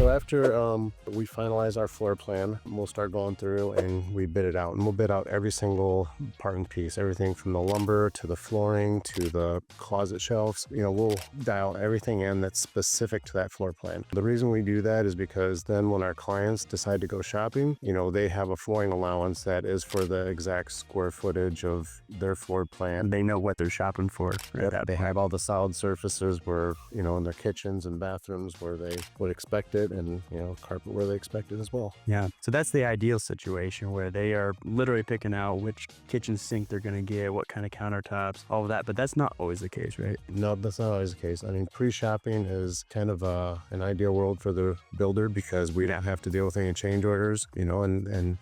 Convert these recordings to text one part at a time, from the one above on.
So after we finalize our floor plan, we'll start going through and we bid it out. And we'll bid out every single part and piece, everything from the lumber to the flooring to the closet shelves. You know, we'll dial everything in that's specific to that floor plan. The reason we do that is because then when our clients decide to go shopping, you know, they have a flooring allowance that is for the exact square footage of their floor plan. They know what they're shopping for. Right? Yep, they have all the solid surfaces where, you know, in their kitchens and bathrooms where they would expect it, and, you know, carpet where they expect it as well. Yeah. So that's the ideal situation where they are literally picking out which kitchen sink they're going to get, what kind of countertops, all of that. But that's not always the case, right? No, that's not always the case. I mean, pre-shopping is kind of an ideal world for the builder because we don't have to deal with any change orders, you know, and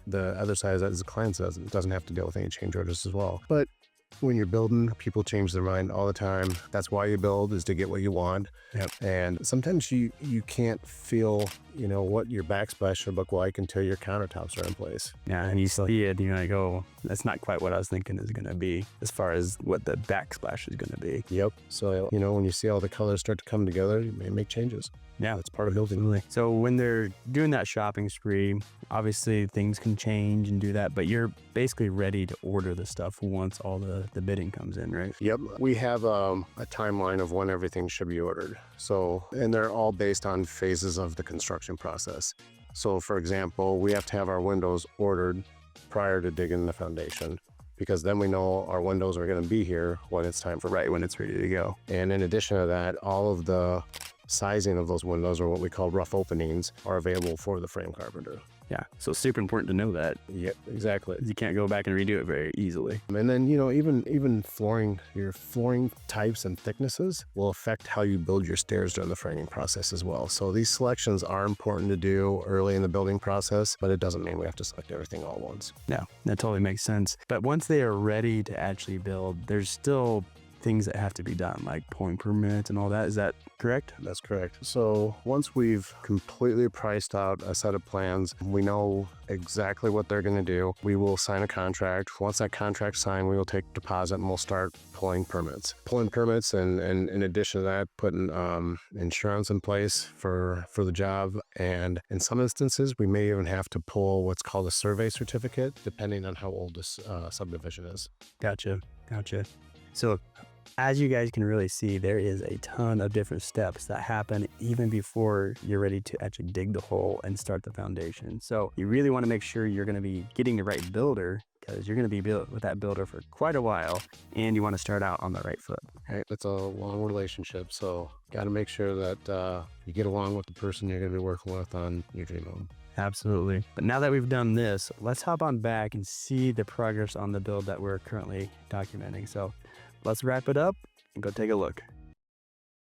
the other side is that the client doesn't have to deal with any change orders as well. But when you're building, people change their mind all the time. That's why you build, is to get what you want. Yep. And sometimes you can't feel, you know, what your backsplash should look like until your countertops are in place. Yeah, and you see it, and you're like, oh, that's not quite what I was thinking is going to be as far as what the backsplash is going to be. Yep. So, you know, when you see all the colors start to come together, you may make changes. Yeah, that's part of building. Absolutely. So when they're doing that shopping spree, obviously things can change and do that, but you're basically ready to order the stuff once all the bidding comes in, right? Yep. We have a timeline of when everything should be ordered. So, and they're all based on phases of the construction process. So for example, we have to have our windows ordered prior to digging the foundation, because then we know our windows are going to be here when it's time for when it's ready to go. And in addition to that, all of the sizing of those windows, or what we call rough openings, are available for the frame carpenter. Yeah, so it's super important to know that. Yep, exactly. You can't go back and redo it very easily. And then, you know, even flooring, your flooring types and thicknesses will affect how you build your stairs during the framing process as well. So these selections are important to do early in the building process, but it doesn't mean we have to select everything all at once. No, that totally makes sense. But once they are ready to actually build, there's still things that have to be done, like pulling permits and all that. Is that correct? That's correct. So once we've completely priced out a set of plans, we know exactly what they're going to do, we will sign a contract. Once that contract's signed, we will take deposit and we'll start pulling permits. Pulling permits, and in addition to that, putting insurance in place for the job. And in some instances, we may even have to pull what's called a survey certificate, depending on how old this subdivision is. Gotcha. So as you guys can really see, there is a ton of different steps that happen even before you're ready to actually dig the hole and start the foundation. So you really want to make sure you're going to be getting the right builder, because you're going to be with that builder for quite a while, and you want to start out on the right foot. Right, that's a long relationship, so got to make sure that you get along with the person you're going to be working with on your dream home. Absolutely. But now that we've done this, let's hop on back and see the progress on the build that we're currently documenting. So let's wrap it up and go take a look.